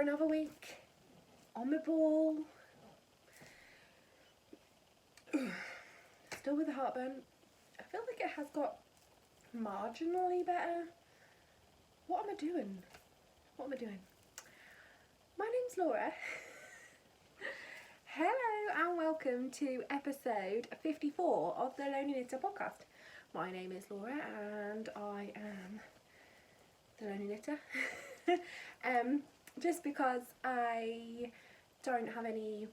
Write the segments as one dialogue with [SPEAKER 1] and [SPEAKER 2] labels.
[SPEAKER 1] for another week on my ball. Still with the heartburn. I feel like it has got marginally better. What am I doing? My name's Laura. Hello and welcome to episode 54 of the Lonely Knitter podcast. My name is Laura and I am the Lonely Knitter. Just because I don't have any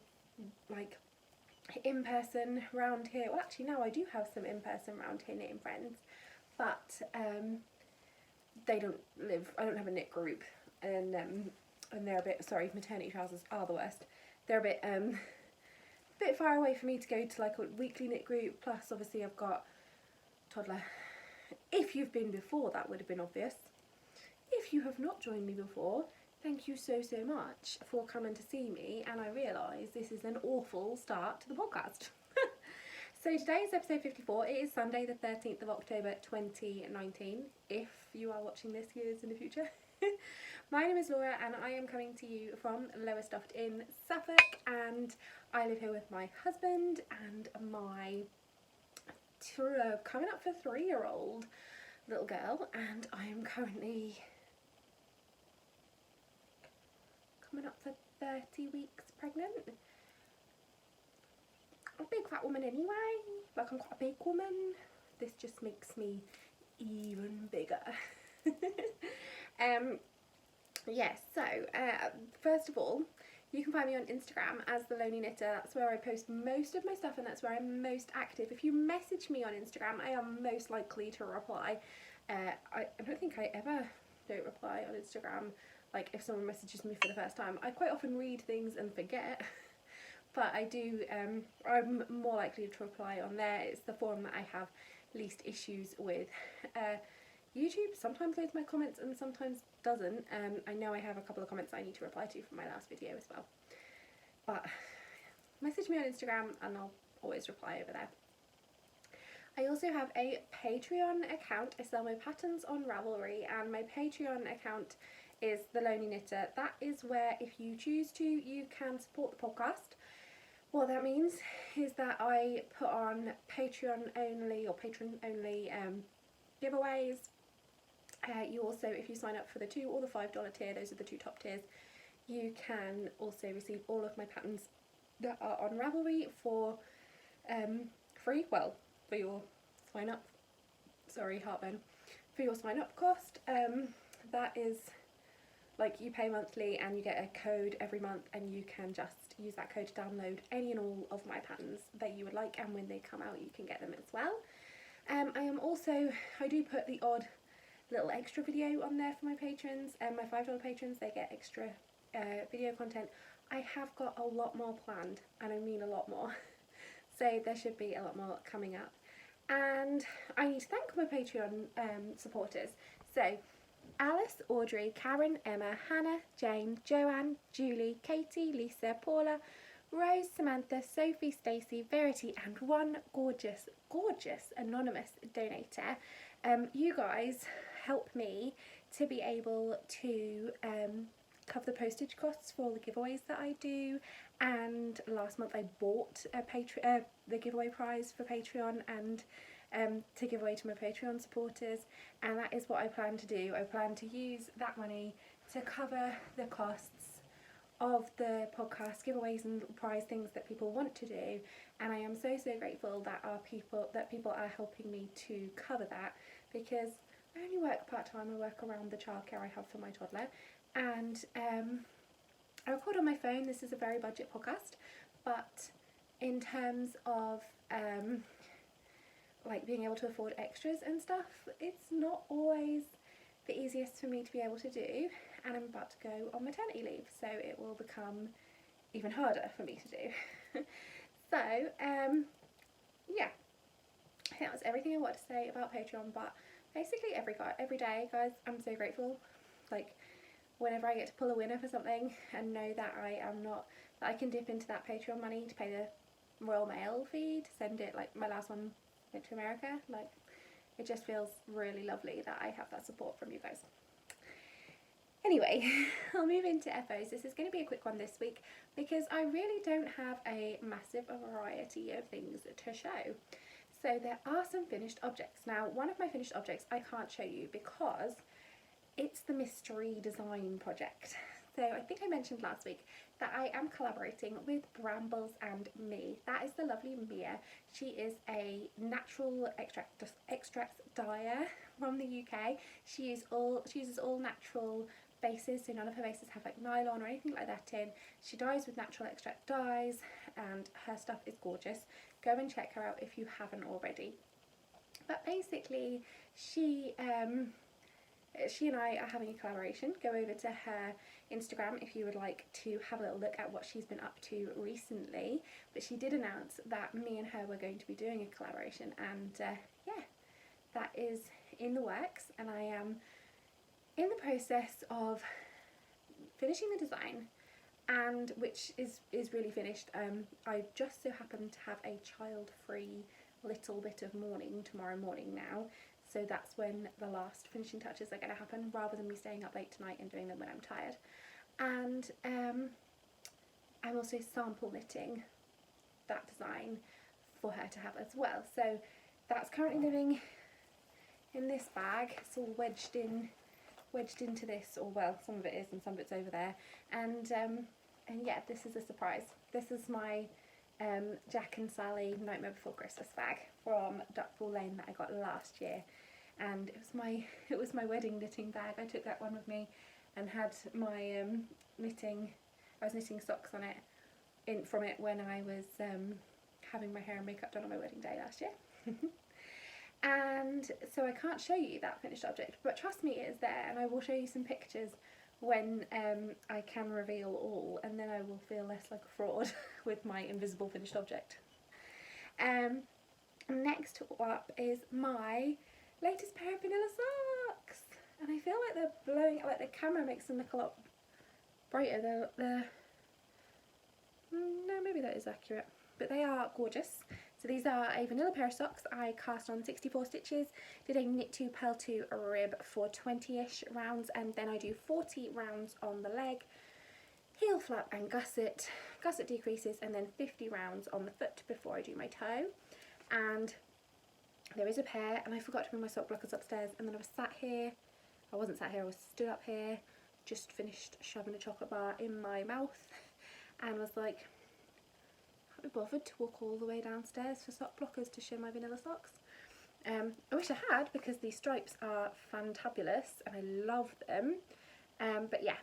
[SPEAKER 1] in-person round here. Well, actually now I do have some in-person round here knitting friends, but I don't have a knit group, and they're a bit, sorry, maternity trousers are the worst. They're a bit far away for me to go to like a weekly knit group, plus obviously I've got toddler. If you've been before, that would have been obvious. If you have not joined me before, thank you so much for coming to see me, and I realise this is an awful start to the podcast. So today is episode 54. It is Sunday the 13th of October 2019, if you are watching this years in the future. My name is Laura and I am coming to you from Lowestoft in Suffolk, and I live here with my husband and my coming up for 3-year-old little girl, and I am currently coming up for 30 weeks pregnant. I'm a big fat woman anyway, like I'm quite a big woman. This just makes me even bigger. Yes, so first of all, you can find me on Instagram as The Lonely Knitter. That's where I post most of my stuff and that's where I'm most active. If you message me on Instagram, I am most likely to reply. I don't think I ever don't reply on Instagram. Like if someone messages me for the first time, I quite often read things and forget. But I do, I'm more likely to reply on there. It's the forum that I have least issues with. YouTube sometimes loads my comments and sometimes doesn't. I know I have a couple of comments I need to reply to from my last video as well. But message me on Instagram and I'll always reply over there. I also have a Patreon account. I sell my patterns on Ravelry, and my Patreon account is The Lonely Knitter. That is where, if you choose to, you can support the podcast. What that means is that I put on Patreon only giveaways. You also, if you sign up for the $2 or the $5 tier, those are the 2 top tiers, you can also receive all of my patterns that are on Ravelry for free. Well, for your sign up. Sorry, heartburn. For your sign up cost. That is, like, you pay monthly and you get a code every month, and you can just use that code to download any and all of my patterns that you would like, and when they come out you can get them as well. I do put the odd little extra video on there for my patrons, and my $5 patrons, they get extra video content. I have got a lot more planned, and I mean a lot more. So there should be a lot more coming up. And I need to thank my Patreon supporters. So Alice, Audrey, Karen, Emma, Hannah, Jane, Joanne, Julie, Katie, Lisa, Paula, Rose, Samantha, Sophie, Stacey, Verity, and one gorgeous anonymous donator. You guys help me to be able to cover the postage costs for all the giveaways that I do, and last month I bought the giveaway prize for Patreon and to give away to my Patreon supporters, and that is what I plan to do. I plan to use that money to cover the costs of the podcast giveaways and prize things that people want to do, and I am so grateful that people are helping me to cover that, because I only work part-time. I work around the childcare I have for my toddler, and I record on my phone. This is a very budget podcast, but in terms of like being able to afford extras and stuff, it's not always the easiest for me to be able to do, and I'm about to go on maternity leave, so it will become even harder for me to do. So yeah, I think that's everything I want to say about Patreon. But basically every day, guys, I'm so grateful. Like, whenever I get to pull a winner for something and know that I can dip into that Patreon money to pay the Royal Mail fee to send it, like my last one went to America, like, it just feels really lovely that I have that support from you guys. Anyway, I'll move into FOs. This is going to be a quick one this week because I really don't have a massive variety of things to show. So there are some finished objects. Now, one of my finished objects I can't show you because it's the mystery design project. So I think I mentioned last week that I am collaborating with Brambles and Me. That is the lovely Mia. She is a natural extract dyer from the UK. She uses all natural bases, so none of her bases have like nylon or anything like that in. She dyes with natural extract dyes and her stuff is gorgeous. Go and check her out if you haven't already. But basically she and I are having a collaboration. Go over to her Instagram if you would like to have a little look at what she's been up to recently. But she did announce that me and her were going to be doing a collaboration, and yeah, that is in the works, and I am in the process of finishing the design, and which is really finished. I just so happen to have a child-free little bit of morning tomorrow morning now, so that's when the last finishing touches are going to happen, rather than me staying up late tonight and doing them when I'm tired. And I'm also sample knitting that design for her to have as well. So that's currently living in this bag. It's all wedged into this, or well, some of it is and some of it's over there. And yeah, this is a surprise. This is my Jack and Sally Nightmare Before Christmas bag from Duckpool Lane that I got last year, and it was my wedding knitting bag. I took that one with me and had my knitting. I was knitting socks on it from it when I was having my hair and makeup done on my wedding day last year. And so I can't show you that finished object, but trust me, it is there, and I will show you some pictures when I can reveal all, and then I will feel less like a fraud with my invisible finished object. Next up is my latest pair of vanilla socks, and I feel like they're blowing, like the camera makes them look a lot brighter. No, maybe that is accurate, but they are gorgeous. So these are a vanilla pair of socks. I cast on 64 stitches, did a knit to purl to rib for 20-ish rounds, and then I do 40 rounds on the leg, heel flap and gusset decreases, and then 50 rounds on the foot before I do my toe. And there is a pair, and I forgot to bring my sock blockers upstairs, and then I was sat here, I wasn't sat here, I was stood up here, just finished shoving a chocolate bar in my mouth, and was like, can't be bothered to walk all the way downstairs for sock blockers to show my vanilla socks. I wish I had, because these stripes are fantabulous and I love them. But yeah,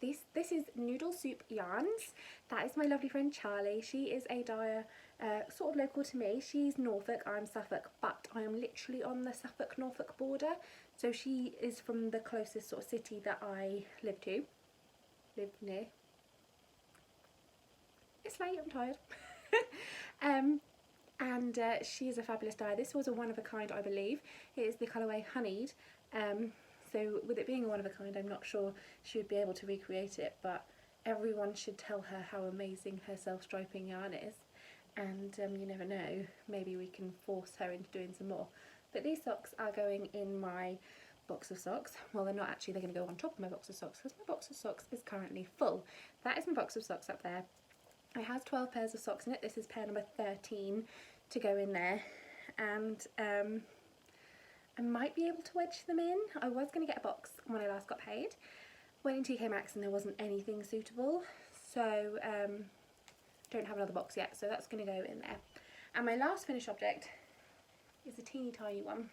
[SPEAKER 1] this is Noodle Soup Yarns. That is my lovely friend Charlie. She is a dyer sort of local to me. She's Norfolk, I'm Suffolk, but I am literally on the Suffolk-Norfolk border. So she is from the closest sort of city that I live near. It's late, I'm tired. And she is a fabulous dyer. This was a one of a kind, I believe. It is the colourway Honeyed. So with it being a one of a kind, I'm not sure she would be able to recreate it, but everyone should tell her how amazing her self-striping yarn is. And you never know, maybe we can force her into doing some more. But these socks are going in my box of socks. Well, they're not actually, they're going to go on top of my box of socks, because my box of socks is currently full. That is my box of socks up there. It has 12 pairs of socks in it. This is pair number 13 to go in there, and I might be able to wedge them in. I was going to get a box when I last got paid. Went in TK Maxx and there wasn't anything suitable, so don't have another box yet, so that's going to go in there. And my last finished object is a teeny tiny one.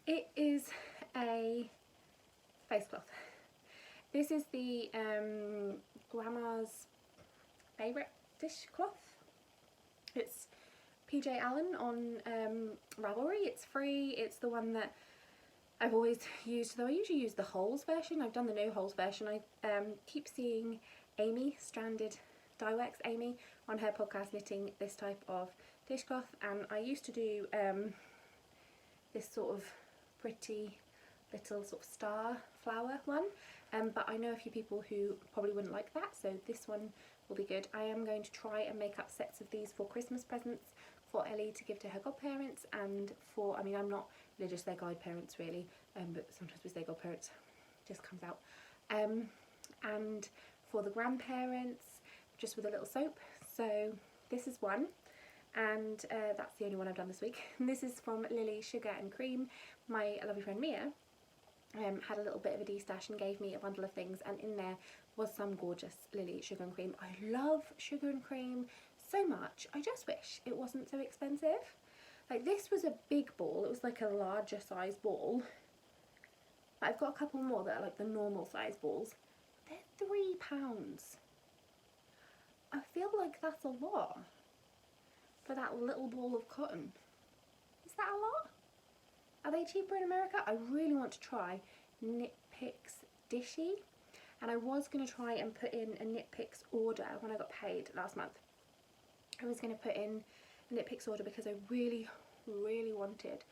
[SPEAKER 1] It is a face cloth. This is the Grandma's Favourite dishcloth. It's PJ Allen on Ravelry. It's free. It's the one that I've always used, though I usually use the holes version. I've done the no holes version. I keep seeing Amy, Stranded Dyeworks Amy, on her podcast knitting this type of dishcloth, and I used to do this sort of pretty little sort of star flower one, but I know a few people who probably wouldn't like that, so this one will be good. I am going to try and make up sets of these for Christmas presents for Ellie to give to her godparents, and for, I mean, I'm not religious, they're godparents really, but sometimes we say godparents. just comes out. And for the grandparents, just with a little soap. So this is one, and that's the only one I've done this week. This is from Lily Sugar and Cream. My lovely friend Mia had a little bit of a de-stash and gave me a bundle of things, and in there was some gorgeous Lily Sugar and Cream. I love sugar and cream so much. I just wish it wasn't so expensive. Like, this was a big ball, it was like a larger size ball. But I've got a couple more that are like the normal size balls. They're £3. I feel like that's a lot for that little ball of cotton. Is that a lot? Are they cheaper in America? I really want to try Knit Picks Dishy, and I was going to try and put in a Knit Picks order when I got paid last month. I was going to put in a Knit Picks order because I really wanted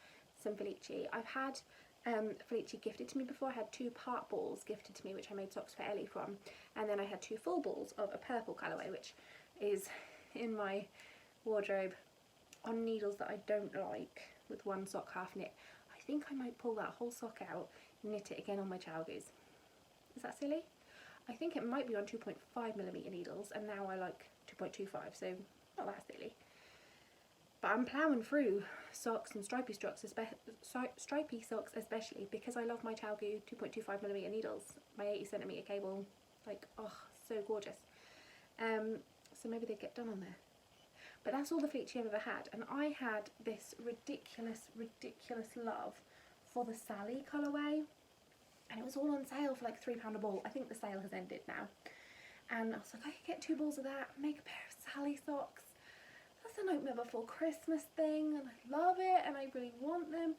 [SPEAKER 1] some Felici. I've had Felici gifted to me before. I had 2 part balls gifted to me, which I made socks for Ellie from, and then I had 2 full balls of a purple colourway, which is in my wardrobe on needles that I don't like, with one sock half knit. I think I might pull that whole sock out, knit it again on my Chalgoos. Is that silly? I think it might be on 2.5mm needles, and now I like 2.25, so not that silly. But I'm ploughing through socks and stripy socks, especially because I love my Chalgoo 2.25mm needles. My 80cm cable, like, oh, so gorgeous. So maybe they get done on there. But that's all the Felici I've ever had, and I had this ridiculous love for the Sally colourway, and it was all on sale for like £3 a ball. I think the sale has ended now. And I was like, I could get 2 balls of that, make a pair of Sally socks. That's a Nightmare Before Christmas thing, and I love it, and I really want them.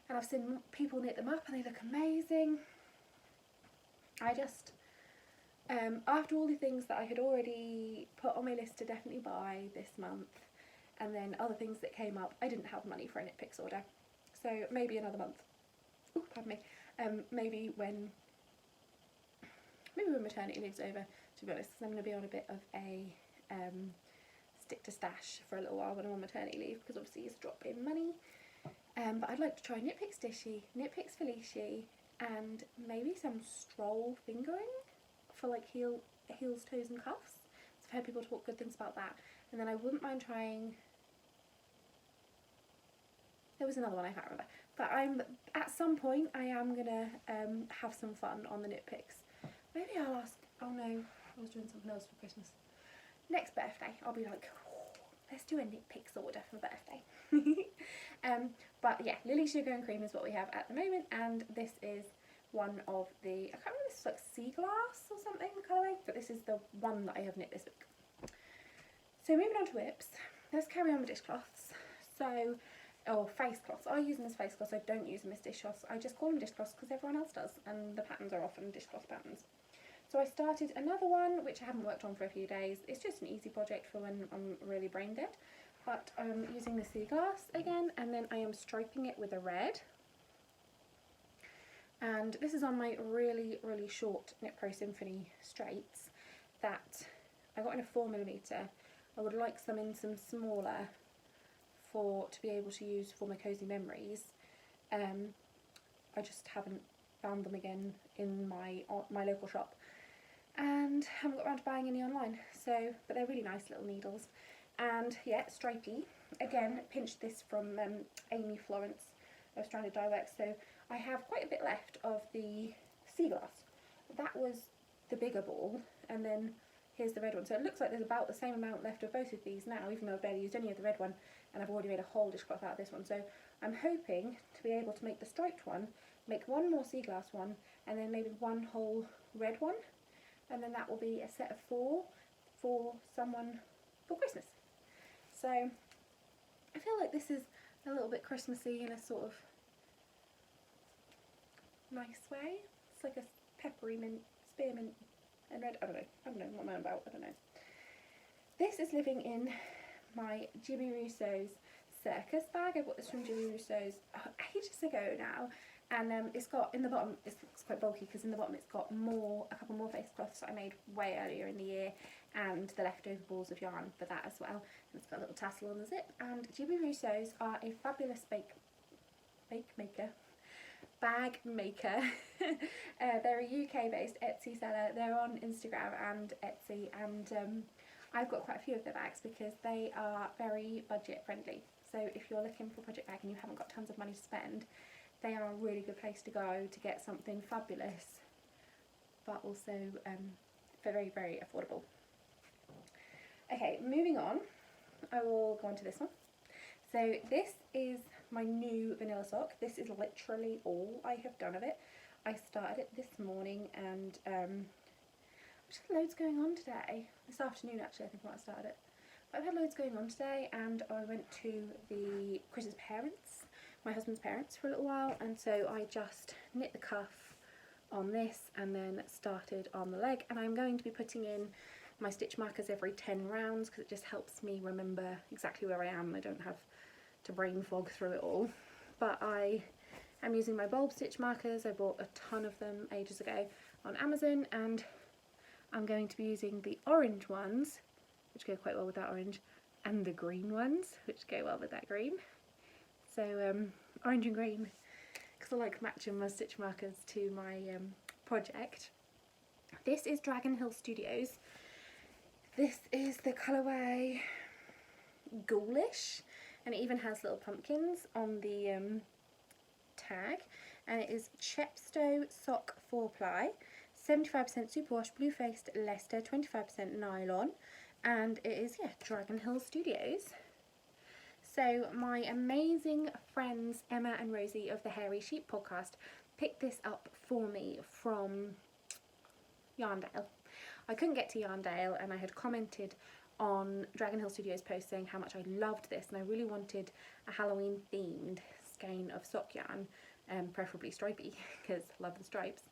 [SPEAKER 1] And I've seen people knit them up, and they look amazing. I just, after all the things that I had already put on my list to definitely buy this month, and then other things that came up, I didn't have money for a Knit Picks order. So maybe another month. Ooh, pardon me. Maybe when maternity leave's over, to be honest, because I'm going to be on a bit of a stick to stash for a little while when I'm on maternity leave, because obviously it's a drop in money. But I'd like to try Knit Picks Dishy, Knit Picks Felici, and maybe some stroll fingering for like heels, toes and cuffs. So I've heard people talk good things about that. And then I wouldn't mind trying, there was another one I can't remember, but at some point I am gonna have some fun on the Knit Picks. Maybe I'll ask, oh no, I was doing something else for Christmas. Next birthday I'll be like, let's do a Knit Picks order for birthday. But yeah, Lily Sugar and Cream is what we have at the moment, and this is one of the, I can't remember, this is like sea glass or something, the colourway, but this is the one that I have knit this week. So moving on to whips, let's carry on with dishcloths. So, face cloths. I use them as face cloths, I don't use them as dishcloths. I just call them dishcloths because everyone else does, and the patterns are often dishcloth patterns. So I started another one, which I haven't worked on for a few days. It's just an easy project for when I'm really brain dead. But I'm using the sea glass again, and then I am striping it with a red. And this is on my really short Knit Pro Symphony straights that I got in a 4mm. I would like some in some smaller to be able to use for my cozy memories. I just haven't found them again in my local shop, and haven't got around to buying any online. So, but they're really nice little needles, and yeah, stripy. Again, pinched this from Amy Florence of Stranded Dye Works. So I have quite a bit left of the sea glass. That was the bigger ball, and then here's the red one. So it looks like there's about the same amount left of both of these now, even though I've barely used any of the red one, and I've already made a whole dishcloth out of this one. So I'm hoping to be able to make the striped one, make one more sea glass one, and then maybe one whole red one, and then that will be a set of 4 for someone for Christmas. So I feel like this is a little bit Christmassy in a sort of nice way. It's like a peppery mint, spearmint and red. I don't know what I'm about, I don't know. This is living in my Jimmy Rousseau's circus bag. I bought this from Jimmy Rousseau's ages ago now, and it's got, in the bottom, it's quite bulky because in the bottom it's got a couple more face cloths that I made way earlier in the year, and the leftover balls of yarn for that as well. And it's got a little tassel on the zip, and Jimmy Rousseau's are a fabulous bake maker. bag maker. They're a UK based Etsy seller. They're on Instagram and Etsy, and I've got quite a few of their bags because they are very budget friendly. So if you're looking for a project bag and you haven't got tons of money to spend, they are a really good place to go to get something fabulous, but also very, very affordable. Okay, moving on, I will go on to this one. So this is my new vanilla sock. This is literally all I have done of it. I started it this morning, and I've just had loads going on today. This afternoon actually I think I might have started it. But I've had loads going on today, and I went to Chris's parents, my husband's parents, for a little while, and so I just knit the cuff on this and then started on the leg, and I'm going to be putting in my stitch markers every 10 rounds because it just helps me remember exactly where I am. I don't have to brain fog through it all. But I am using my bulb stitch markers. I bought a ton of them ages ago on Amazon, and I'm going to be using the orange ones, which go quite well with that orange, and the green ones, which go well with that green. So orange and green, because I like matching my stitch markers to my project. This is Dragon Hill Studios. This is the colourway Ghoulish, and it even has little pumpkins on the tag, and it is Chepstow Sock 4-ply, 75% superwash, blue-faced Leicester, 25% nylon, and it is, yeah, Dragon Hill Studios. So my amazing friends Emma and Rosie of the Hairy Sheep podcast picked this up for me from Yarndale. I couldn't get to Yarndale, and I had commented on Dragon Hill Studios post saying how much I loved this, and I really wanted a Halloween themed skein of sock yarn, preferably stripy because I love the stripes.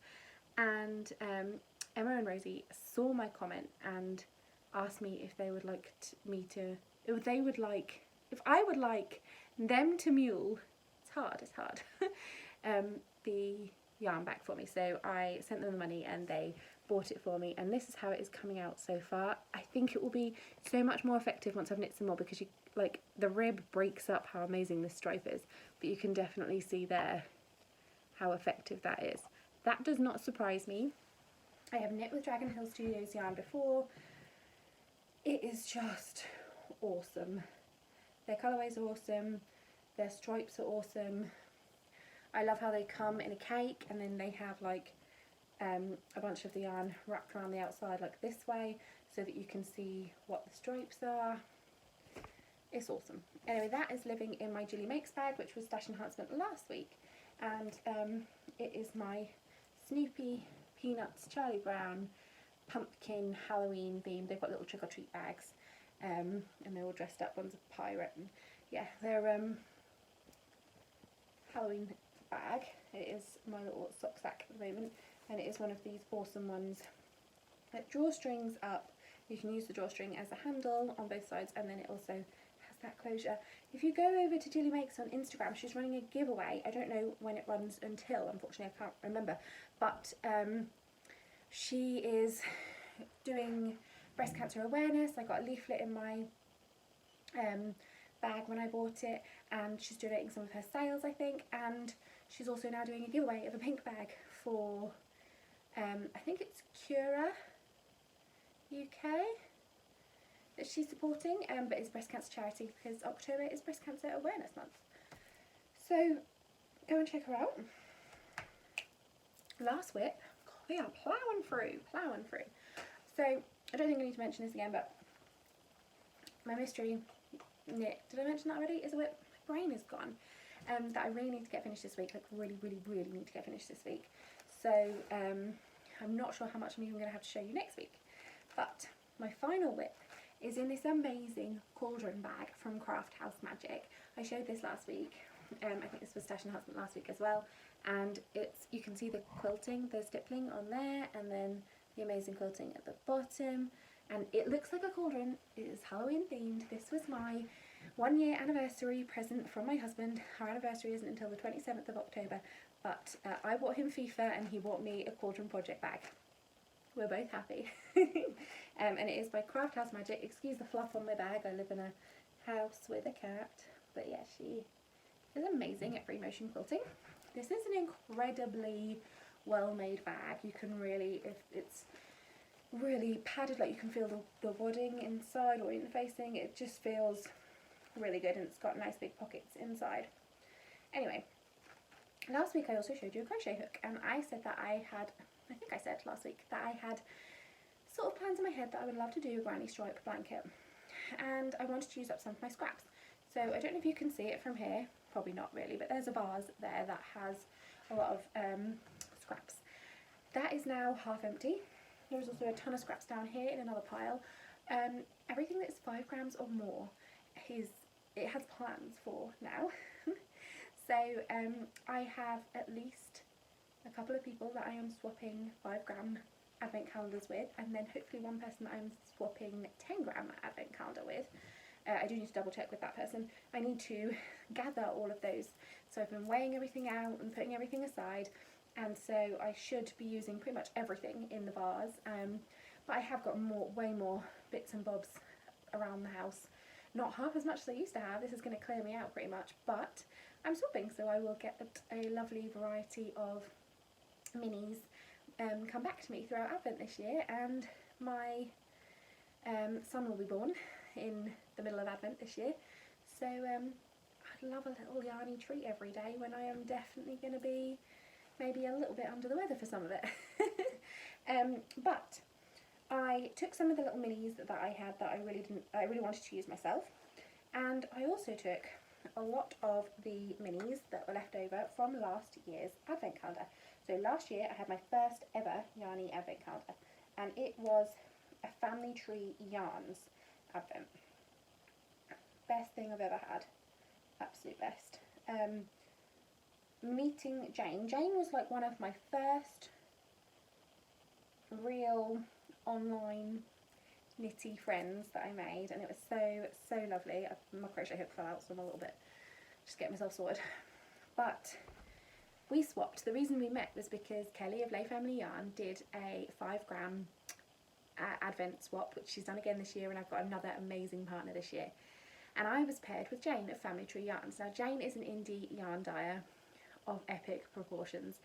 [SPEAKER 1] And Emma and Rosie saw my comment and asked me if they would like if I would like them to mule, it's hard, the yarn back for me. So I sent them the money and they bought it for me, and this is how it is coming out so far. I think it will be so much more effective once I've knit some more, because you, like, the rib breaks up how amazing this stripe is, but you can definitely see there how effective that is. That does not surprise me. I have knit with Dragon Hill Studios yarn before. It is just awesome. Their colourways are awesome, their stripes are awesome. I love how they come in a cake, and then they have like a bunch of the yarn wrapped around the outside like this way, so that you can see what the stripes are. It's awesome. Anyway, that is living in my Jilly Makes bag, which was Stash Enhancement last week, and it is my Snoopy, Peanuts, Charlie Brown, pumpkin Halloween theme. They've got little trick or treat bags, and they're all dressed up. One's a pirate, and yeah, they're Halloween bag. It is my little sock sack at the moment, and it is one of these awesome ones that drawstrings up. You can use the drawstring as a handle on both sides, and then it also has that closure. If you go over to Jilly Makes on Instagram, she's running a giveaway. I don't know when it runs until, unfortunately I can't remember, but she is doing breast cancer awareness. I got a leaflet in my bag when I bought it, and she's donating some of her sales, I think, and she's also now doing a giveaway of a pink bag for I think it's Cura UK that she's supporting, but it's breast cancer charity because October is breast cancer awareness month. So go and check her out. Last whip, God, we are ploughing through. So I don't think I need to mention this again, but my mystery knit, did I mention that already? Is a whip. My brain is gone. That I really need to get finished this week, like really need to get finished this week. So I'm not sure how much I'm even going to have to show you next week. But my final whip is in this amazing cauldron bag from Craft House Magic. I showed this last week. I think this was Stash Enhancement last week as well. And it's, you can see the quilting, the stippling on there, and then the amazing quilting at the bottom. And it looks like a cauldron. It is Halloween themed. This was my 1 year anniversary present from my husband. Our anniversary isn't until the 27th of October, but I bought him FIFA and he bought me a cauldron project bag. We're both happy. And it is by Craft House Magic. Excuse the fluff on my bag. I live in a house with a cat, but yeah, she is amazing at free motion quilting. This is an incredibly well-made bag. You can really, if it's really padded, like you can feel the wadding inside or interfacing. It just feels really good, and it's got nice big pockets inside. Anyway, last week I also showed you a crochet hook, and I said that I think I said last week that I had sort of plans in my head that I would love to do a granny stripe blanket, and I wanted to use up some of my scraps. So I don't know if you can see it from here, probably not really, but there's a vase there that has a lot of scraps. That is now half empty. There's also a ton of scraps down here in another pile. Everything that's 5 grams or more it has plans for now. So I have at least a couple of people that I am swapping 5 gram advent calendars with, and then hopefully one person that I'm swapping 10 gram advent calendar with. I do need to double check with that person. I need to gather all of those. So I've been weighing everything out and putting everything aside, and so I should be using pretty much everything in the vase. But I have got way more bits and bobs around the house. Not half as much as I used to have. This is going to clear me out pretty much, but I'm swapping, so I will get a lovely variety of minis come back to me throughout Advent this year, and my son will be born in the middle of Advent this year, so I'd love a little yarny treat every day when I am definitely going to be maybe a little bit under the weather for some of it. But I took some of the little minis that I had that I really wanted to use myself, and I also took a lot of the minis that were left over from last year's advent calendar. So last year I had my first ever yarny advent calendar, and it was a family tree yarns advent. Best thing I've ever had, absolute best. Meeting Jane was like one of my first real online knitty friends that I made, and it was so lovely. My crochet hook fell out, so I'm a little bit just getting myself sorted, but we swapped. The reason we met was because Kelly of Lay Family Yarn did a 5 gram advent swap, which she's done again this year, and I've got another amazing partner this year, and I was paired with Jane of Family Tree Yarns. Now Jane is an indie yarn dyer of epic proportions.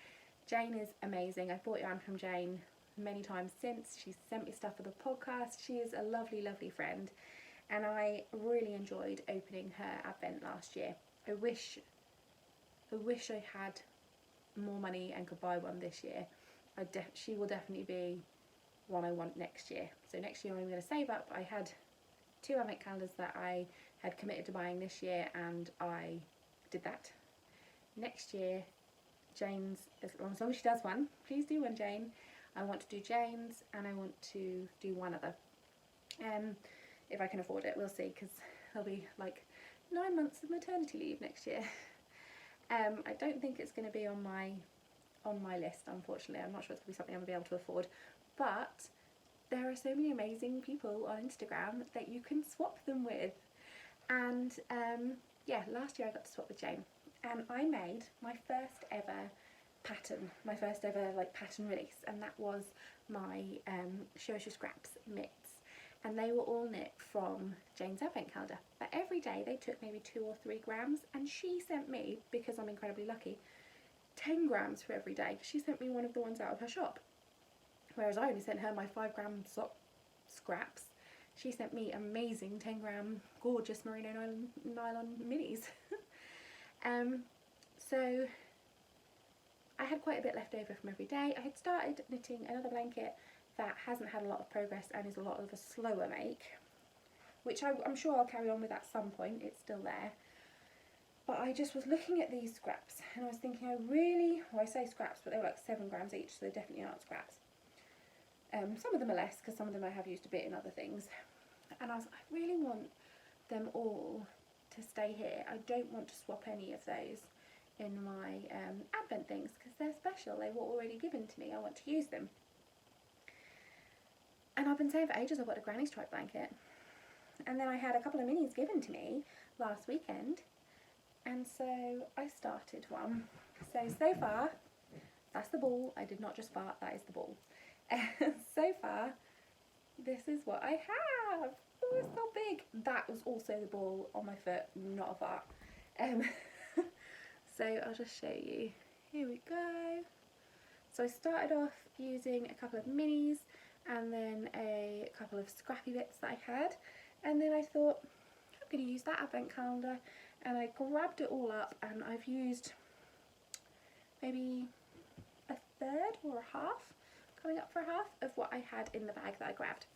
[SPEAKER 1] Jane is amazing. I've bought yarn from Jane many times since. She's sent me stuff for the podcast. She is a lovely friend, and I really enjoyed opening her advent last year. I wish I had more money and could buy one this year. She will definitely be one I want next year. So next year I'm going to save up. I had 2 advent calendars that I had committed to buying this year, and I did that. Next year, Jane's, as long as she does one, please do one, Jane. I want to do Jane's, and I want to do one other. If I can afford it, we'll see, because there'll be like 9 months of maternity leave next year. I don't think it's going to be on my list, unfortunately. I'm not sure it's going to be something I'm going to be able to afford, but there are so many amazing people on Instagram that you can swap them with. And yeah, last year I got to swap with Jane, and I made my first ever pattern, my first ever like pattern release, and that was my Show Us Your Scraps mitts, and they were all knit from Jane's advent calendar, but every day they took maybe 2 or 3 grams, and she sent me, because I'm incredibly lucky, 10 grams for every day. She sent me one of the ones out of her shop, whereas I only sent her my 5 gram scraps. She sent me amazing 10 gram gorgeous merino nylon minis. So I had quite a bit left over from every day. I had started knitting another blanket that hasn't had a lot of progress and is a lot of a slower make, which I'm sure I'll carry on with at some point. It's still there. But I just was looking at these scraps, and I was thinking I say scraps, but they were like 7 grams each, so they definitely aren't scraps. Some of them are less, because some of them I have used a bit in other things. And I really want them all to stay here. I don't want to swap any of those in my advent things, because they're special. They were already given to me. I want to use them. And I've been saying for ages I want a granny stripe blanket. And then I had a couple of minis given to me last weekend, and so I started one. So far, that's the ball. I did not just fart, that is the ball. So far, this is what I have. Oh, it's so big. That was also the ball on my foot, not a fart. So I'll just show you. Here we go. So I started off using a couple of minis and then a couple of scrappy bits that I had, and then I thought I'm going to use that advent calendar, and I grabbed it all up, and I've used maybe a third or a half, coming up for a half of what I had in the bag that I grabbed.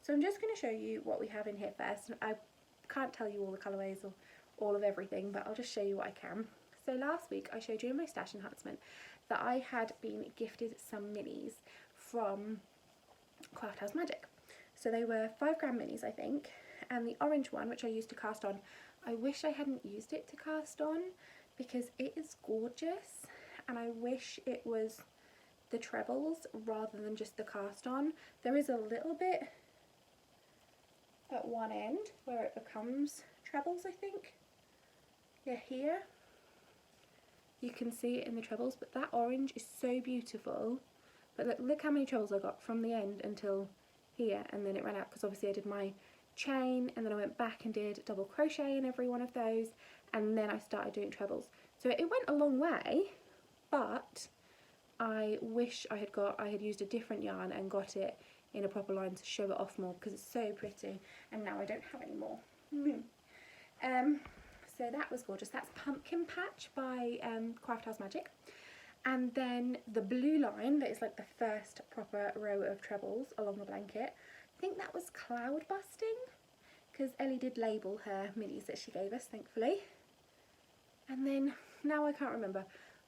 [SPEAKER 1] So I'm just going to show you what we have in here first. I can't tell you all the colourways or all of everything, but I'll just show you what I can. So last week I showed you in my stash enhancement that I had been gifted some minis from Craft House Magic. So they were 5-gram minis, I think, and the orange one, which I used to cast on, I wish I hadn't used it to cast on because it is gorgeous, and I wish it was the trebles rather than just the cast on. There is a little bit at one end where it becomes trebles, I think. Yeah, here you can see it in the trebles, but that orange is so beautiful. But look how many trebles I got from the end until here, and then it ran out because obviously I did my chain, and then I went back and did double crochet in every one of those, and then I started doing trebles. So it went a long way, but I wish I had used a different yarn and got it in a proper line to show it off more, because it's so pretty, and now I don't have any more. So that was gorgeous. That's Pumpkin Patch by Craft House Magic. And then the blue line, that is like the first proper row of trebles along the blanket, I think that was Cloud Busting, because Ellie did label her minis that she gave us, thankfully. And then, now I can't remember,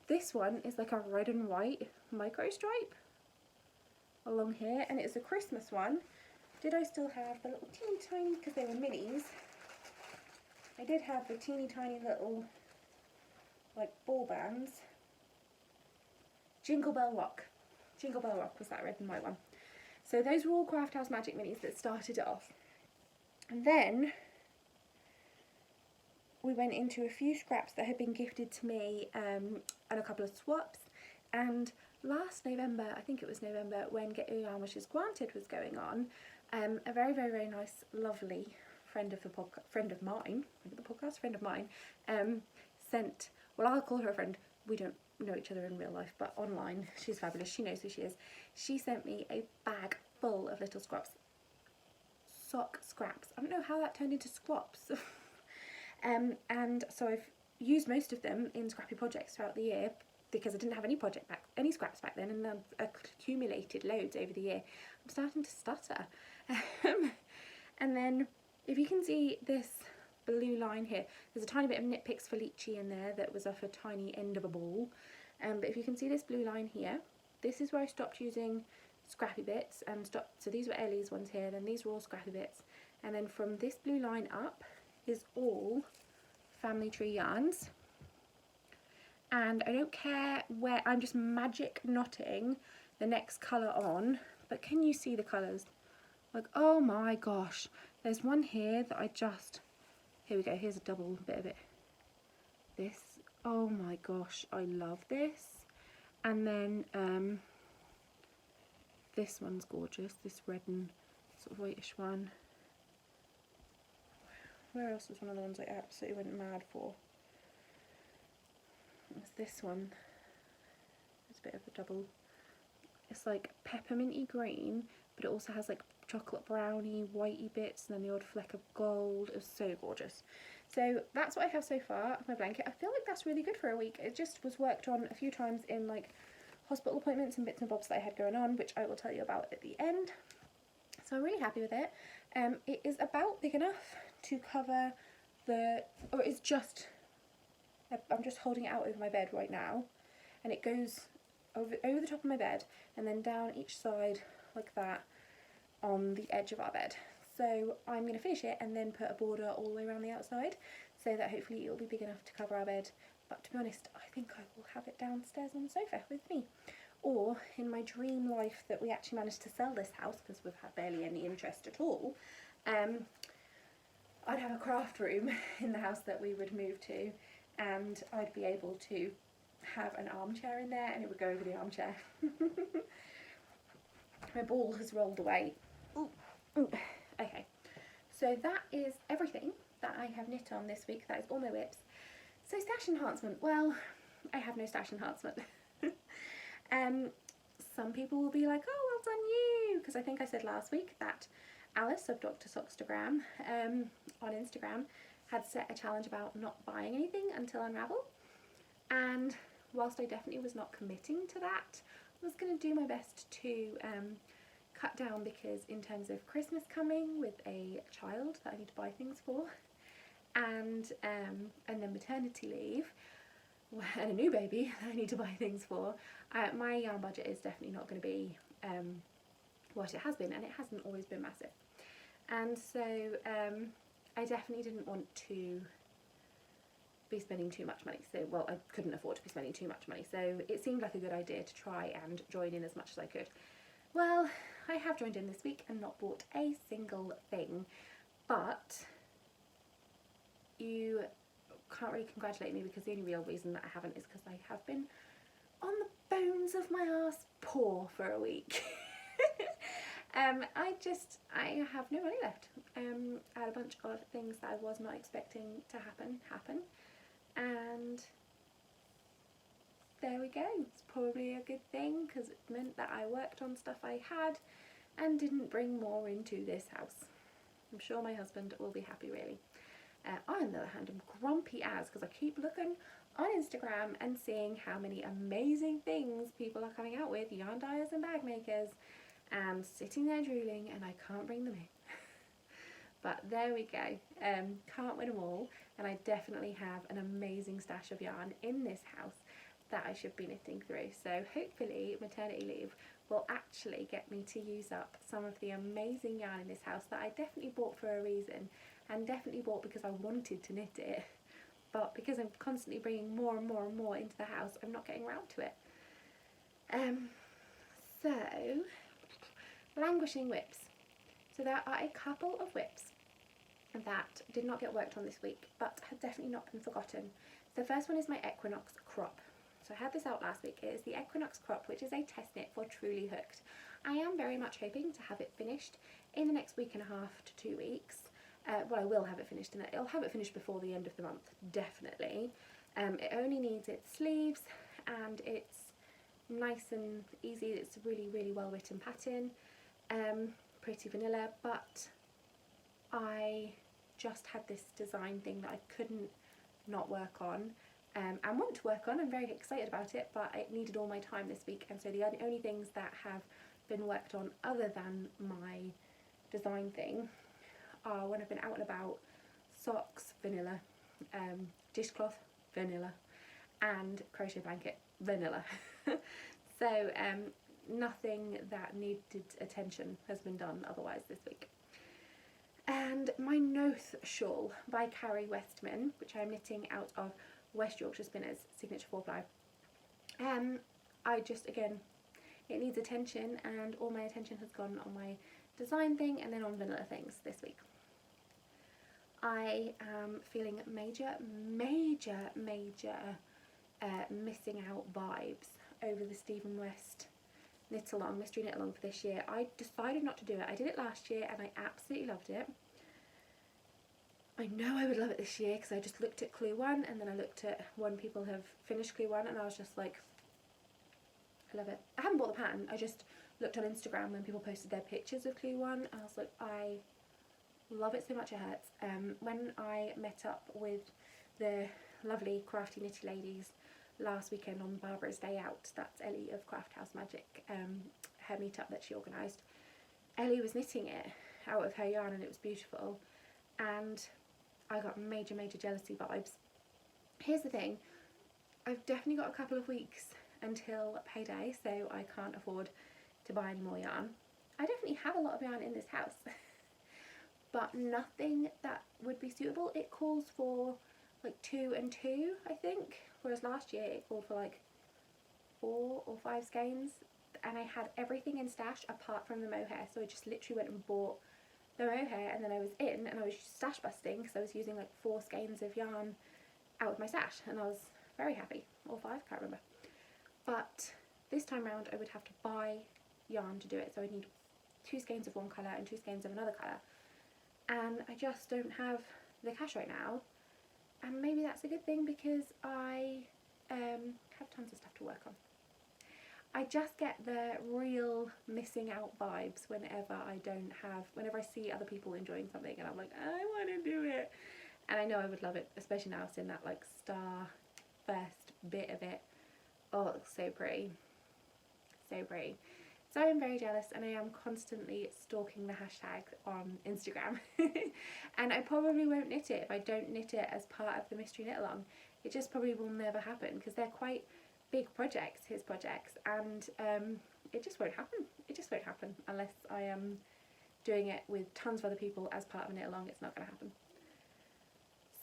[SPEAKER 1] this one is like a red and white micro stripe along here, and it's a Christmas one. Did I still have the little teeny tiny, because they were minis, I did have the teeny tiny little like ball bands. Jingle Bell Rock was that red and white one. So those were all Craft House Magic minis that started it off. And then we went into a few scraps that had been gifted to me, and a couple of swaps. And last November, I think it was November, when Get Your Yarn Wishes Granted was going on, a very, very, very nice, lovely friend of mine sent, well, I'll call her a friend, we don't know each other in real life, but online she's fabulous, she knows who she is. She sent me a bag full of little sock scraps. I don't know how that turned into squaps. And so I've used most of them in scrappy projects throughout the year, because I didn't have any scraps back then, and I've accumulated loads over the year. I'm starting to stutter. And then if you can see this blue line here, there's a tiny bit of Knit Picks for Lychee in there that was off a tiny end of a ball. But if you can see this blue line here, this is where I stopped using scrappy bits and stopped. So these were Ellie's ones here, then these were all scrappy bits. And then from this blue line up is all Family Tree yarns. And I don't care where, I'm just magic knotting the next colour on, but can you see the colours? Like, oh my gosh, there's one here that I just, here we go, here's a double bit of it. This, oh my gosh, I love this. And then this one's gorgeous, this red and sort of whitish one. Where else was one of the ones I absolutely went mad for? It was this one. It's a bit of a double. It's like pepperminty green, but it also has like chocolate brownie, whitey bits, and then the odd fleck of gold. It was so gorgeous. So that's what I have so far of my blanket. I feel like that's really good for a week. It just was worked on a few times in like hospital appointments and bits and bobs that I had going on, which I will tell you about at the end. So I'm really happy with it. It is about big enough to cover the, or it's just, I'm just holding it out over my bed right now, and it goes over the top of my bed and then down each side like that on the edge of our bed. So I'm going to finish it and then put a border all the way around the outside, so that hopefully it will be big enough to cover our bed. But to be honest, I think I will have it downstairs on the sofa with me. Or in my dream life that we actually managed to sell this house, because we've had barely any interest at all, I'd have a craft room in the house that we would move to, and I'd be able to have an armchair in there, and it would go over the armchair. My ball has rolled away. Ooh, ooh. Okay, so that is everything that I have knit on this week. That is all my whips. So stash enhancement, well, I have no stash enhancement. Some people will be like, oh, well done you, because I think I said last week that Alice of Dr. Sockstagram on Instagram had set a challenge about not buying anything until Unravel, and whilst I definitely was not committing to that, I was going to do my best to cut down, because in terms of Christmas coming with a child that I need to buy things for, and then maternity leave and a new baby that I need to buy things for, my yarn budget is definitely not going to be what it has been, and it hasn't always been massive. And so I definitely didn't want to be spending too much money. So, well, I couldn't afford to be spending too much money, so it seemed like a good idea to try and join in as much as I could. Well, I have joined in this week and not bought a single thing, but you can't really congratulate me, because the only real reason that I haven't is because I have been on the bones of my arse poor for a week. I have no money left. I had a bunch of things that I was not expecting to happen, and there we go. It's probably a good thing, because it meant that I worked on stuff I had and didn't bring more into this house. I'm sure my husband will be happy, really. On the other hand, I'm grumpy as, because I keep looking on Instagram and seeing how many amazing things people are coming out with, yarn dyers and bag makers, and sitting there drooling, and I can't bring them in. But there we go. Can't win them all, and I definitely have an amazing stash of yarn in this house that I should be knitting through. So hopefully maternity leave will actually get me to use up some of the amazing yarn in this house that I definitely bought for a reason, and definitely bought because I wanted to knit it, but because I'm constantly bringing more and more and more into the house, I'm not getting around to it. So, languishing whips. So there are a couple of whips that did not get worked on this week, but have definitely not been forgotten. The first one is my Equinox crop. So I had this out last week. It is the Equinox crop, which is a test knit for Truly Hooked. I am very much hoping to have it finished in the next week and a half to 2 weeks. Well, I will have it finished, and I'll have it finished before the end of the month, definitely. It only needs its sleeves, and it's nice and easy. It's a really, really well written pattern, pretty vanilla, but I just had this design thing that I couldn't not work on, and want to work on. I'm very excited about it, but it needed all my time this week, and so the only things that have been worked on other than my design thing are when I've been out and about: socks, vanilla, dishcloth, vanilla, and crochet blanket, vanilla. So nothing that needed attention has been done otherwise this week. And my Noth shawl by Carrie Westman, which I'm knitting out of West Yorkshire Spinners Signature 4-ply. I just, again, it needs attention, and all my attention has gone on my design thing and then on vanilla things this week. I am feeling major missing out vibes over the Stephen West knit along, mystery knit along for this year. I decided not to do it. I did it last year and I absolutely loved it. I know I would love it this year, because I just looked at Clue 1 and then I looked at when people have finished Clue 1, and I was just like, I love it. I haven't bought the pattern, I just looked on Instagram when people posted their pictures of Clue 1, and I was like, I love it so much it hurts. When I met up with the lovely crafty knitty ladies last weekend on Barbara's Day Out, that's Ellie of Craft House Magic, her meetup that she organised, Ellie was knitting it out of her yarn and it was beautiful, and I got major jealousy vibes. Here's the thing, I've definitely got a couple of weeks until payday, so I can't afford to buy any more yarn. I definitely have a lot of yarn in this house, but nothing that would be suitable. It calls for like 2 and 2, I think, whereas last year it called for like 4 or 5 skeins, and I had everything in stash apart from the mohair, so I just literally went and bought the mohair, and then I was in and I was stash busting because I was using like 4 skeins of yarn out of my stash, and I was very happy, or 5, can't remember. But this time round I would have to buy yarn to do it, so I need 2 skeins of one colour and 2 skeins of another colour, and I just don't have the cash right now. And maybe that's a good thing, because I have tons of stuff to work on. I just get the real missing out vibes whenever I see other people enjoying something and I'm like, I want to do it. And I know I would love it, especially now it's in that like star first bit of it. Oh, it looks so pretty. So pretty. So I am very jealous and I am constantly stalking the hashtag on Instagram. And I probably won't knit it if I don't knit it as part of the mystery knit along. It just probably will never happen because they're quite big projects, his projects, and it just won't happen. It just won't happen unless I am doing it with tons of other people as part of a knit along. It's not going to happen.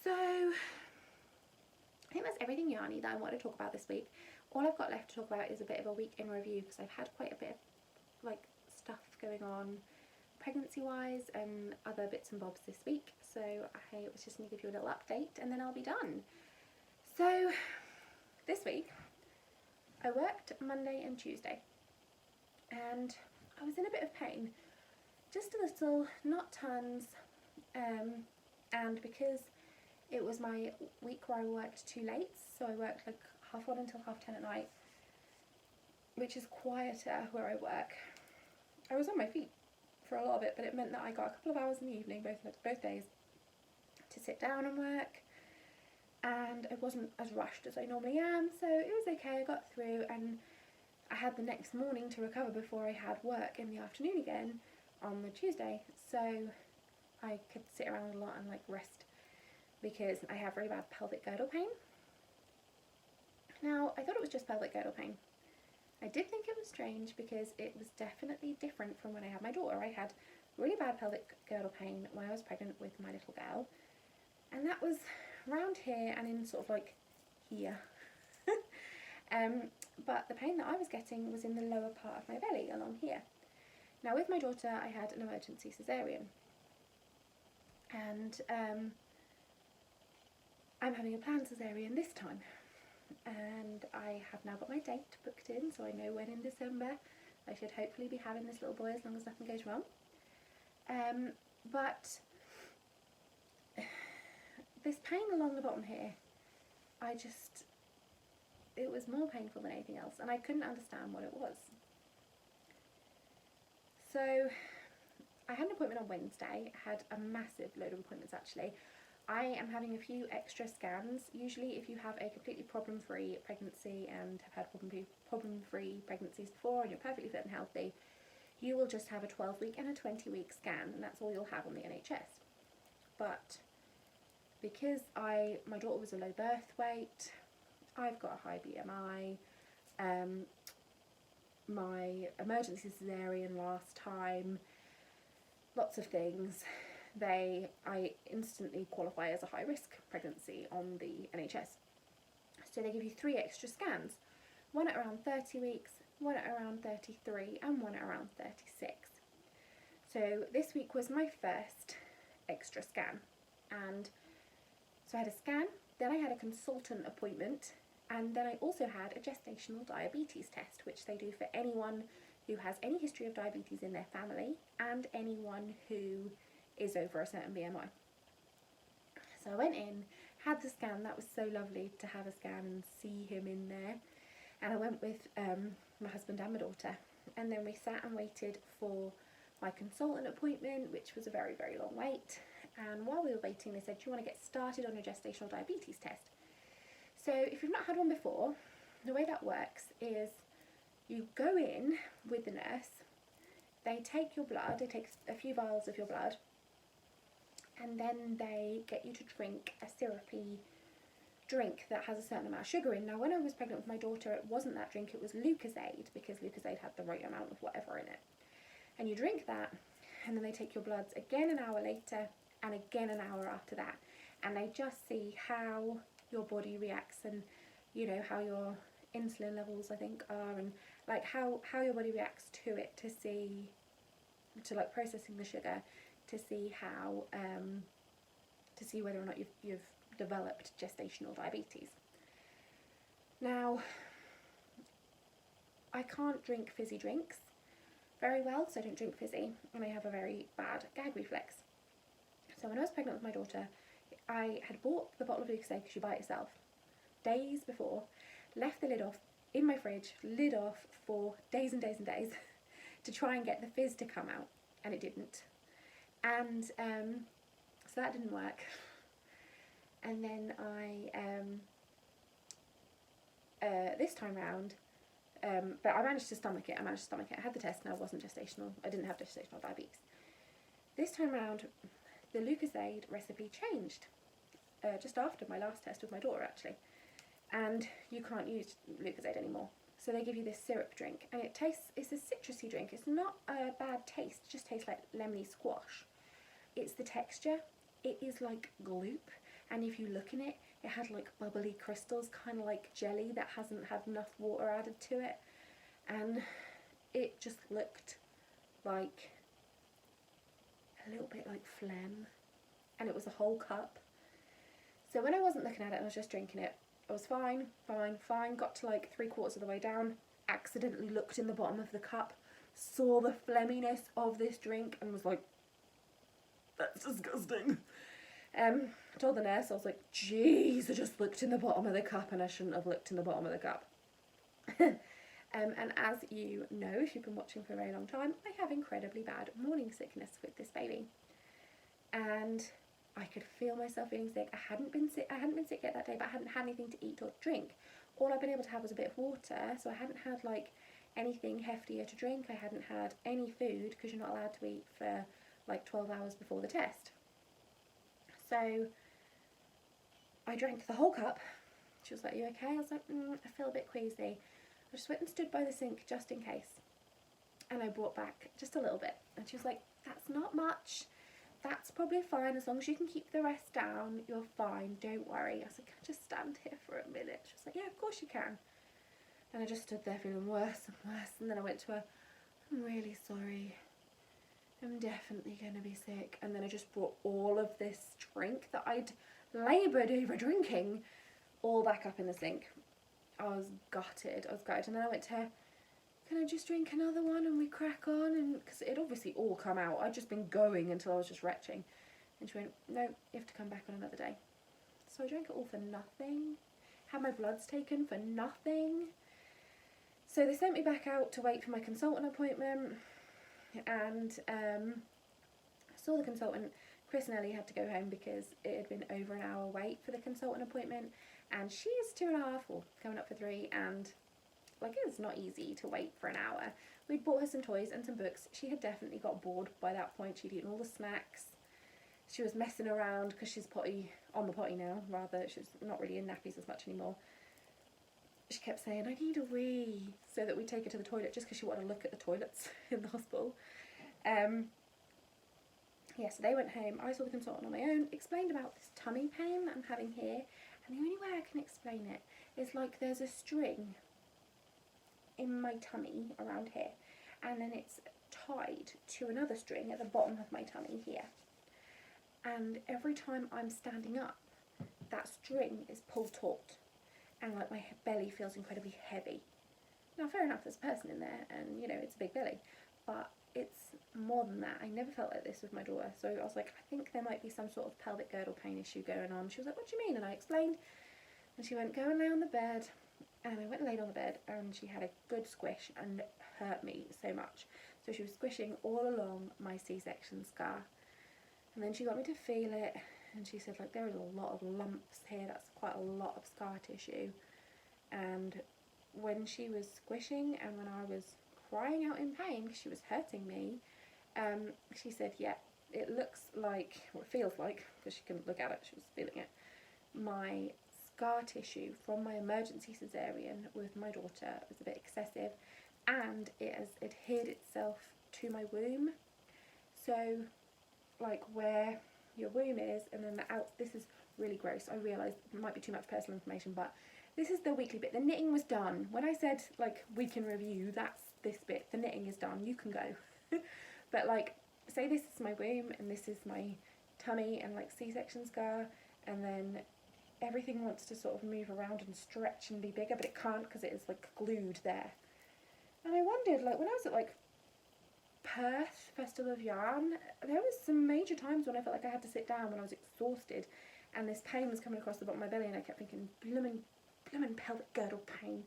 [SPEAKER 1] So I think that's everything yarny that I want to talk about this week. All I've got left to talk about is a bit of a week in review because I've had quite a bit of like stuff going on pregnancy wise and other bits and bobs this week, so I was just going to give you a little update and then I'll be done. So this week I worked Monday and Tuesday and I was in a bit of pain, just a little, not tons, and because it was my week where I worked too late, so I worked like 1:30 until 10:30 at night, which is quieter where I work. I was on my feet for a lot of it, but it meant that I got a couple of hours in the evening, both days, to sit down and work, and I wasn't as rushed as I normally am, so it was okay. I got through, and I had the next morning to recover before I had work in the afternoon again on the Tuesday, so I could sit around a lot and like rest because I have really bad pelvic girdle pain. Now, I thought it was just pelvic girdle pain. I did think it was strange because it was definitely different from when I had my daughter. I had really bad pelvic girdle pain when I was pregnant with my little girl, and that was around here and in sort of like here. But the pain that I was getting was in the lower part of my belly, along here. Now with my daughter I had an emergency cesarean, and I'm having a planned cesarean this time, and I have now got my date booked in, so I know when in December I should hopefully be having this little boy as long as nothing goes wrong. But this pain along the bottom here, it was more painful than anything else, and I couldn't understand what it was. So I had an appointment on Wednesday. I had a massive load of appointments actually. I am having a few extra scans. Usually if you have a completely problem-free pregnancy and have had problem-free pregnancies before and you're perfectly fit and healthy, you will just have a 12-week and a 20-week scan, and that's all you'll have on the NHS. But because my daughter was a low birth weight, I've got a high BMI, my emergency cesarean last time, lots of things, I instantly qualify as a high risk pregnancy on the NHS. So they give you 3 extra scans, one at around 30 weeks, one at around 33 and one at around 36. So this week was my first extra scan, and so I had a scan, then I had a consultant appointment, and then I also had a gestational diabetes test, which they do for anyone who has any history of diabetes in their family and anyone who is over a certain BMI. So I went in, had the scan. That was so lovely to have a scan and see him in there, and I went with my husband and my daughter, and then we sat and waited for my consultant appointment, which was a very, very long wait. And while we were waiting, they said, do you want to get started on your gestational diabetes test? So if you've not had one before, the way that works is you go in with the nurse, they take your blood, they take a few vials of your blood, and then they get you to drink a syrupy drink that has a certain amount of sugar in. Now when I was pregnant with my daughter, it wasn't that drink, it was Lucozade, because Lucozade had the right amount of whatever in it. And you drink that, and then they take your bloods again an hour later, and again an hour after that, and they just see how your body reacts, and you know how your insulin levels I think are, and like how your body reacts to it, to like processing the sugar, to see how to see whether or not you've developed gestational diabetes. Now I can't drink fizzy drinks very well, so I don't drink fizzy, and I have a very bad gag reflex. So when I was pregnant with my daughter, I had bought the bottle of Lucozade, because you buy it yourself, days before, left the lid off in my fridge, lid off for days and days and days to try and get the fizz to come out, and it didn't. And so that didn't work. And then this time round, but I managed to stomach it. I had the test and I wasn't gestational. I didn't have gestational diabetes. This time round, the Lucozade recipe changed just after my last test with my daughter, actually. And you can't use Lucozade anymore. So they give you this syrup drink, and it's a citrusy drink. It's not a bad taste, it just tastes like lemony squash. It's the texture. It is like gloop, and if you look in it, it had like bubbly crystals, kind of like jelly that hasn't had enough water added to it. And it just looked like a little bit like phlegm, and it was a whole cup. So when I wasn't looking at it and I was just drinking it, I was fine, got to like 3/4 of the way down, accidentally looked in the bottom of the cup, saw the phlegminess of this drink and was like, that's disgusting. Told the nurse, I was like, jeez, I just looked in the bottom of the cup and I shouldn't have looked in the bottom of the cup. And as you know, if you've been watching for a very long time, I have incredibly bad morning sickness with this baby. And I could feel myself feeling sick. I hadn't been sick yet that day, but I hadn't had anything to eat or drink. All I've been able to have was a bit of water, so I hadn't had like anything heftier to drink. I hadn't had any food, because you're not allowed to eat for like 12 hours before the test. So I drank the whole cup. She was like, you okay? I was like, I feel a bit queasy. I just went and stood by the sink just in case. And I brought back just a little bit. And she was like, that's not much. That's probably fine. As long as you can keep the rest down, you're fine. Don't worry. I was like, can I just stand here for a minute? She was like, yeah, of course you can. And I just stood there feeling worse and worse. And then I went to her, I'm really sorry. I'm definitely going to be sick. And then I just brought all of this drink that I'd laboured over drinking all back up in the sink. I was gutted. And then I went to her, can I just drink another one and we crack on? And because it had obviously all come out. I'd just been going until I was just retching. And she went, no, you have to come back on another day. So I drank it all for nothing. Had my bloods taken for nothing. So they sent me back out to wait for my consultant appointment. And I saw the consultant. Chris and Ellie had to go home because it had been over an hour wait for the consultant appointment. And she's 2.5, or coming up for 3, and like, it's not easy to wait for an hour. We'd bought her some toys and some books. She had definitely got bored by that point. She'd eaten all the snacks. She was messing around because she's on the potty now, rather. She's not really in nappies as much anymore. She kept saying, I need a wee, so that we'd take her to the toilet just because she wanted to look at the toilets in the hospital. Yeah, so they went home. I saw the consultant on my own, explained about this tummy pain that I'm having here. And the only way I can explain it is like there's a string in my tummy around here, and then it's tied to another string at the bottom of my tummy here. And every time I'm standing up, that string is pulled taut, and like my belly feels incredibly heavy. Now, fair enough, there's a person in there, and you know, it's a big belly, but it's more than that. I never felt like this with my daughter, so I was like, I think there might be some sort of pelvic girdle pain issue going on. She was like, what do you mean? And I explained, and she went, go and lay on the bed. And I went and laid on the bed, and she had a good squish and hurt me so much. So she was squishing all along my C-section scar. And then she got me to feel it, and she said, like, there is a lot of lumps here. That's quite a lot of scar tissue. And when she was squishing and when I was crying out in pain because she was hurting me, she said, yeah, it looks like, or it feels like, because she couldn't look at it, she was feeling it, my scar tissue from my emergency cesarean with my daughter was a bit excessive, and it has adhered itself to my womb. So like where your womb is, and then this is really gross, I realise it might be too much personal information, but this is the weekly bit. The knitting was done. When I said like we can review, that's this bit. The knitting is done, you can go. But like, say this is my womb and this is my tummy and like C-section scar, and then everything wants to sort of move around and stretch and be bigger, but it can't because it is like glued there. And I wondered, like when I was at like Perth Festival of Yarn, there was some major times when I felt like I had to sit down when I was exhausted, and this pain was coming across the bottom of my belly, and I kept thinking, blooming blooming pelvic girdle pain.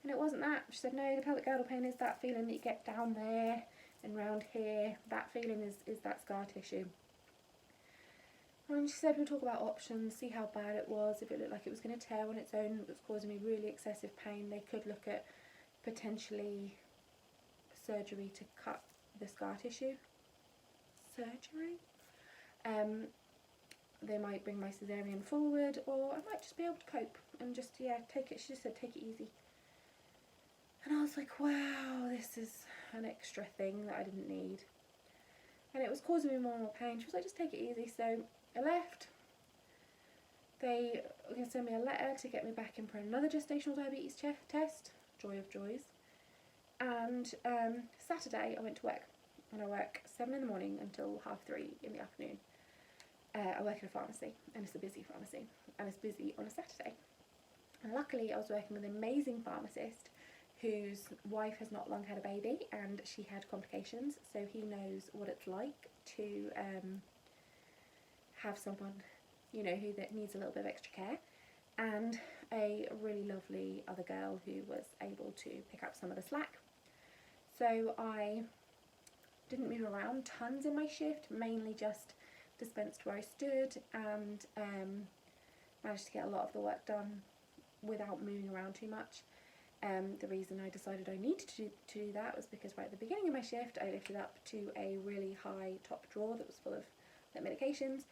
[SPEAKER 1] And it wasn't that. She said, no, the pelvic girdle pain is that feeling that you get down there and round here. That feeling is that scar tissue. And she said we'll talk about options, see how bad it was. If it looked like it was going to tear on its own, it was causing me really excessive pain, they could look at potentially surgery to cut the scar tissue. Surgery? They might bring my cesarean forward, or I might just be able to cope and just, yeah, take it. She just said take it easy. And I was like, wow, this is an extra thing that I didn't need. And it was causing me more and more pain. She was like, just take it easy. So I left. They were going to send me a letter to get me back in for another gestational diabetes test. Joy of joys. And Saturday I went to work. And I work 7 in the morning until 3:30 in the afternoon. I work in a pharmacy, and it's a busy pharmacy, and it's busy on a Saturday. And luckily I was working with an amazing pharmacist whose wife has not long had a baby, and she had complications, so he knows what it's like to have someone, you know, who that needs a little bit of extra care, and a really lovely other girl who was able to pick up some of the slack. So I didn't move around tons in my shift, mainly just dispensed where I stood, and managed to get a lot of the work done without moving around too much. The reason I decided I needed to do that was because right at the beginning of my shift I lifted up to a really high top drawer that was full of medications,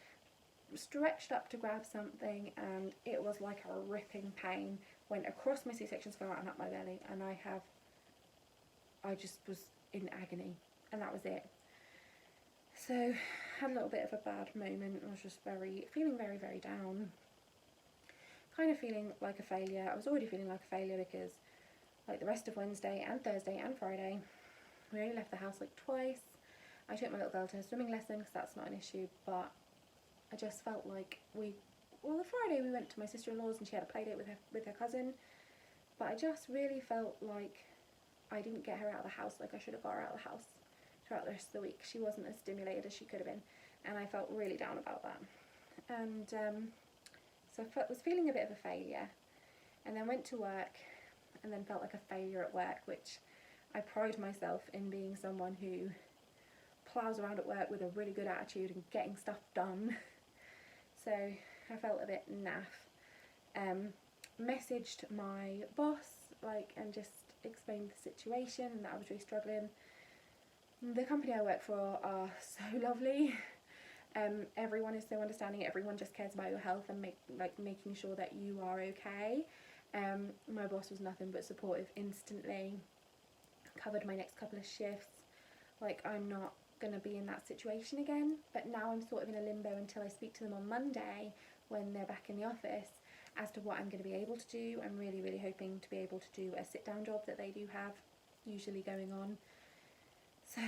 [SPEAKER 1] stretched up to grab something, and it was like a ripping pain, went across my C-section scar and up my belly, and I just was in agony, and that was it. So had a little bit of a bad moment. I was just feeling very, very down, kind of feeling like a failure. I was already feeling like a failure because like the rest of Wednesday and Thursday and Friday we only left the house like twice. I took my little girl to her swimming lesson because that's not an issue, but I just felt like the Friday we went to my sister-in-law's and she had a play date with her cousin, but I just really felt like I didn't get her out of the house like I should have got her out of the house throughout the rest of the week. She wasn't as stimulated as she could have been, and I felt really down about that. And so I was feeling a bit of a failure, and then went to work and then felt like a failure at work, which I pride myself in being someone who plows around at work with a really good attitude and getting stuff done. So I felt a bit naff. Messaged my boss and just explained the situation and that I was really struggling. The company I work for are so lovely. Everyone is so understanding. Everyone just cares about your health and making sure that you are okay. My boss was nothing but supportive instantly. Covered my next couple of shifts. I'm not going to be in that situation again, but now I'm sort of in a limbo until I speak to them on Monday when they're back in the office as to what I'm going to be able to do. I'm really, really hoping to be able to do a sit-down job that they do have usually going on. So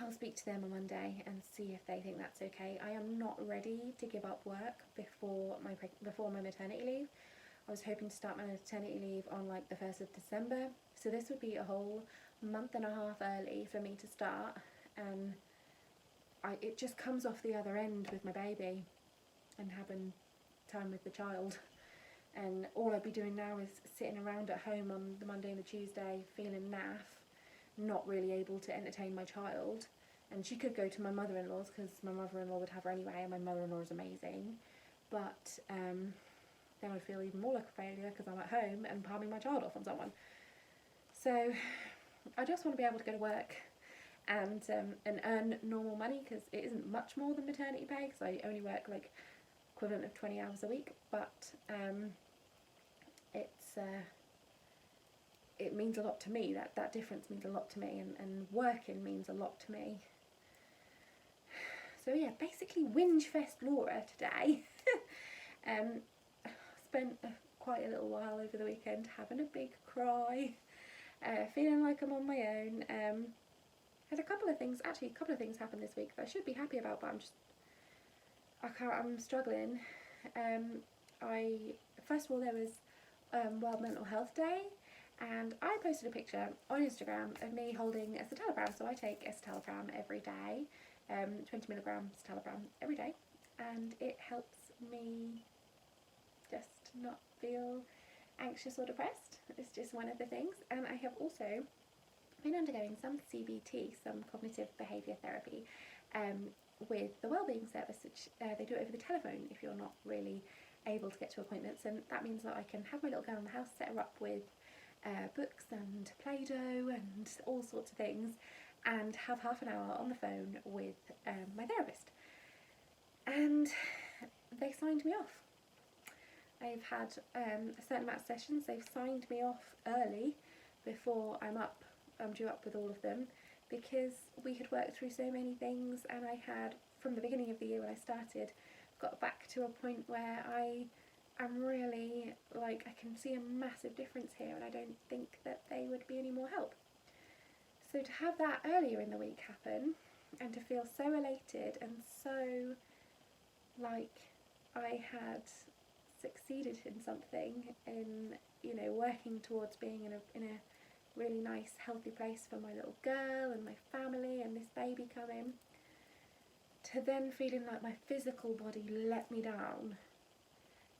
[SPEAKER 1] I'll speak to them on Monday and see if they think that's okay. I am not ready to give up work before my maternity leave. I was hoping to start my maternity leave on the 1st of December. So this would be a whole month and a half early for me to start. And it just comes off the other end with my baby and having time with the child. And all I'd be doing now is sitting around at home on the Monday and the Tuesday feeling naff, not really able to entertain my child. And she could go to my mother-in-law's because my mother-in-law would have her anyway, and my mother-in-law is amazing. But then I'd feel even more like a failure because I'm at home and palming my child off on someone. So I just want to be able to go to work and earn normal money, because it isn't much more than maternity pay because I only work equivalent of 20 hours a week, but it means a lot to me. That difference means a lot to me, and working means a lot to me. So yeah, basically whinge fest Laura today. Spent quite a little while over the weekend having a big cry, feeling like I'm on my own. Had a couple of things happened this week that I should be happy about, but I'm struggling. First of all, there was World Mental Health Day, and I posted a picture on Instagram of me holding a citalopram. So I take a citalopram every day, 20 milligram citalopram every day, and it helps me just not feel anxious or depressed. It's just one of the things. And I have also been undergoing some CBT, some cognitive behaviour therapy, with the Wellbeing Service, which they do it over the telephone if you're not really able to get to appointments, and that means that I can have my little girl in the house, set her up with books and Play-Doh and all sorts of things, and have half an hour on the phone with my therapist. And they signed me off. I've had a certain amount of sessions. They've signed me off early before I'm due up with all of them, because we had worked through so many things, and I had, from the beginning of the year when I started, got back to a point where I'm really, like, I can see a massive difference here, and I don't think that they would be any more help. So to have that earlier in the week happen, and to feel so elated and so like I had succeeded in something, in, you know, working towards being in a really nice healthy place for my little girl and my family and this baby coming, to then feeling like my physical body let me down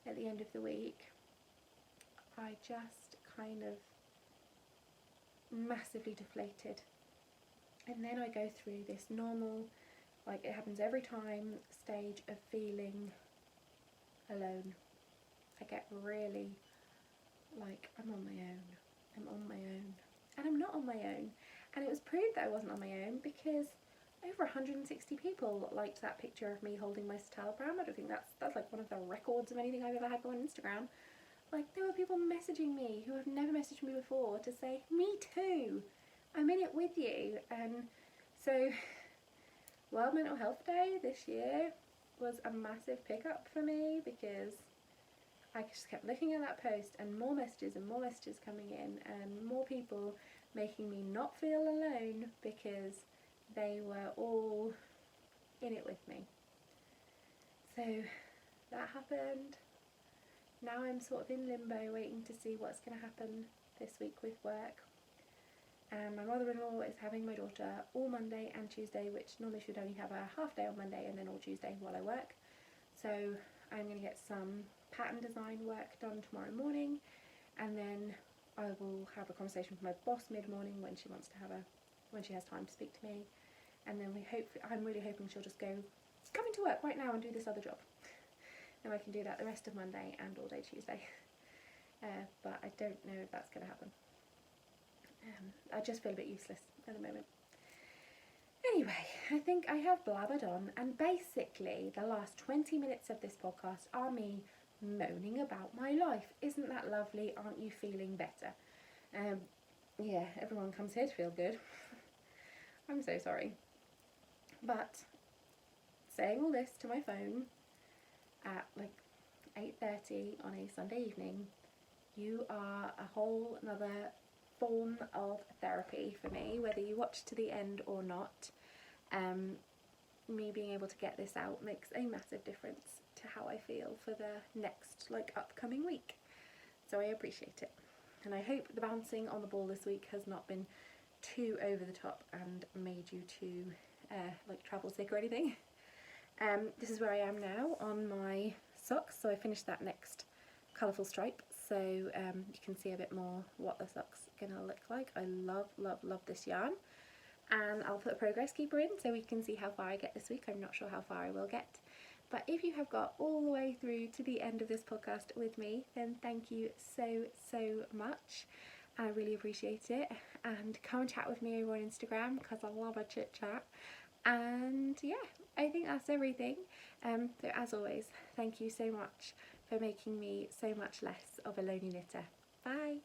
[SPEAKER 1] at the end of the week, I just kind of massively deflated. And then I go through this normal, like it happens every time, stage of feeling alone. I get really like, I'm on my own, and I'm not on my own. And it was proved that I wasn't on my own because over 160 people liked that picture of me holding my citalopram. I don't think that's like one of the records of anything I've ever had go on Instagram. Like, there were people messaging me who have never messaged me before to say, me too, I'm in it with you. And so World Mental Health Day this year was a massive pickup for me, because I just kept looking at that post, and more messages coming in, and more people making me not feel alone because they were all in it with me. So that happened. Now I'm sort of in limbo, waiting to see what's going to happen this week with work. And my mother-in-law is having my daughter all Monday and Tuesday, which normally should only have a half day on Monday and then all Tuesday while I work. So I'm going to get some pattern design work done tomorrow morning, and then I will have a conversation with my boss mid-morning when she has time to speak to me, and then I'm really hoping she'll just go, come into work right now and do this other job, and I can do that the rest of Monday and all day Tuesday. But I don't know if that's going to happen. I just feel a bit useless at the moment. Anyway, I think I have blabbered on, and basically the last 20 minutes of this podcast are me moaning about my life. Isn't that lovely? Aren't you feeling better? Yeah, everyone comes here to feel good. I'm so sorry. But saying all this to my phone at like 8:30 on a Sunday evening, you are a whole another form of therapy for me, whether you watch to the end or not. Me being able to get this out makes a massive difference to how I feel for the next upcoming week, so I appreciate it, and I hope the bouncing on the ball this week has not been too over the top and made you too travel sick or anything. This is where I am now on my socks, so I finished that next colourful stripe, so you can see a bit more what the sock's gonna look like. I love this yarn, and I'll put a progress keeper in so we can see how far I get this week. I'm not sure how far I will get, but if you have got all the way through to the end of this podcast with me, then thank you so much. I really appreciate it, and come and chat with me over on Instagram because I love a chit chat. And yeah, I think that's everything. So as always, thank you so much for making me so much less of a lonely knitter. Bye!